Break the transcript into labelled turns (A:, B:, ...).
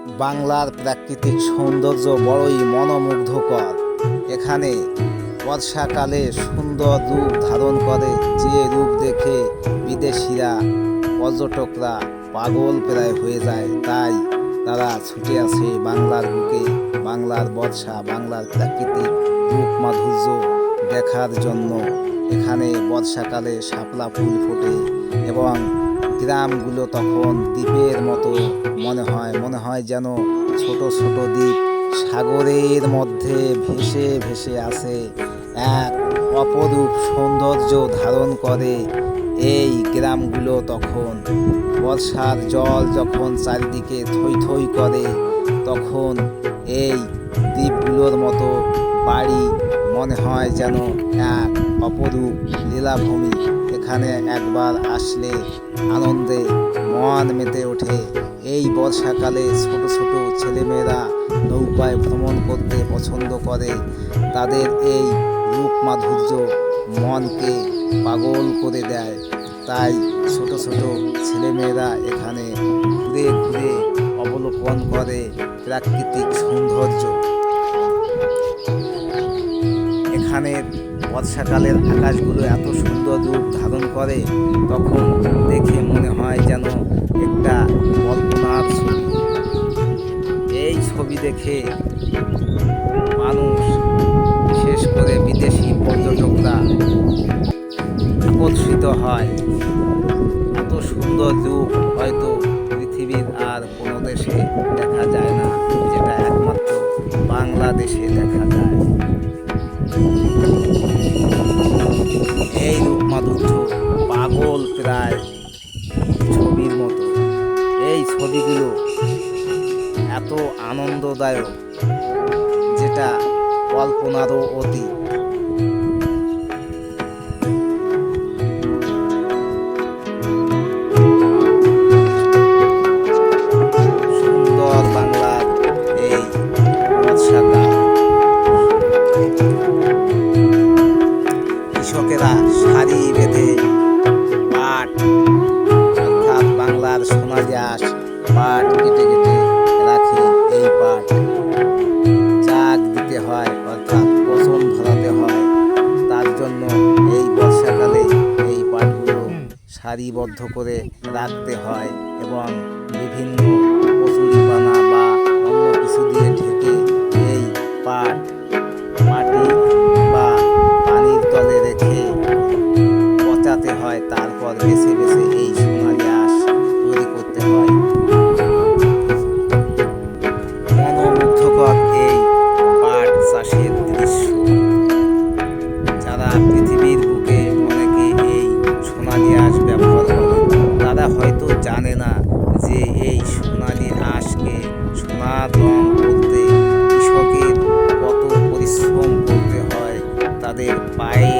A: বাংলার প্রাকৃতিক সৌন্দর্য বড়ই মনোমুগ্ধকর। এখানে বর্ষাকালে সুন্দর রূপ ধারণ করে, যে রূপ দেখে বিদেশিরা, পর্যটকরা পাগল প্রায় হয়ে যায়। তাই তারা ছুটে আসে বাংলার বুকে, বাংলার বর্ষা, বাংলার প্রাকৃতিক রূপ মাধুর্য দেখার জন্য। এখানে বর্ষাকালে শাপলা ফুল ফোটে এবং গ্রামগুলো তখন দ্বীপের মতো মনে হয় যেন ছোট ছোট দ্বীপ সাগরের মধ্যে ভেসে ভেসে আসে। এক অপরূপ সৌন্দর্য ধারণ করে এই গ্রামগুলো তখন। বর্ষার জল যখন চারিদিকে থই থই করে, তখন এই দ্বীপগুলোর মতো বাড়ি মনে হয় যেন এক অপরূপ লীলাভূমি। এখানে একবার আসলে আনন্দে মন মেতে ওঠে। এই বর্ষাকালে ছোট ছোট ছেলেমেয়েরা নৌকায় ভ্রমণ করতে পছন্দ করে। তাদের এই রূপ মাধুর্য মনকে পাগল করে দেয়। তাই ছোট ছোট ছেলেমেয়েরা এখানে ঘুরে ঘুরে অবলোকন করে প্রাকৃতিক সৌন্দর্য। এখানের বর্ষাকালের আকাশগুলো এত সুন্দর রূপ ধারণ করে, তখন দেখে মনে হয় যেন একটা কল্পনার ছবি। এই ছবি দেখে মানুষ, বিশেষ করে বিদেশি পর্যটকরা আকর্ষিত হয়। এত সুন্দর রূপ হয়তো পৃথিবীর আর কোনো দেশে দেখা যায় না, যেটা একমাত্র বাংলাদেশে দেখা যায়। এই রূপ মাধুর্য পাগল প্রায় ছবির মতো। এই ছবিগুলো এত আনন্দদায়ক, যেটা কল্পনারও অতীত। সুন্দর বাংলার এই বর্ষাকাল, কৃষকেরা সারি বেঁধে পাট, অর্থাৎ বাংলার সোনালি আঁশ, পাট কেটে কেটে রাখে। এই পাট চাক দিতে হয়, অর্থাৎ পচন ধরাতে হয়। তার জন্য এই বর্ষাকালে এই পাটগুলো সারিবদ্ধ করে রাখতে হয় এবং বিভিন্ন কচুরিপানা বা অন্য কিছু দিয়ে ঢেকে এই পাট মাটি বা পানির তলে রেখে পচাতে হয়। তারপর বেছে বেছে এই সোনালি আঁশ তৈরি করতে হয়। মনোমুগ্ধকর এই পাট চাষের দৃশ্য। যারা পৃথিবীর বুকে অনেকে এই সোনালি আঁশ ব্যবহার করে, তারা হয়তো জানে না যে এই সোনালি আঁশকে সোনার রং করতে কৃষকের কত পরিশ্রম করতে হয়। তাদের পায়ে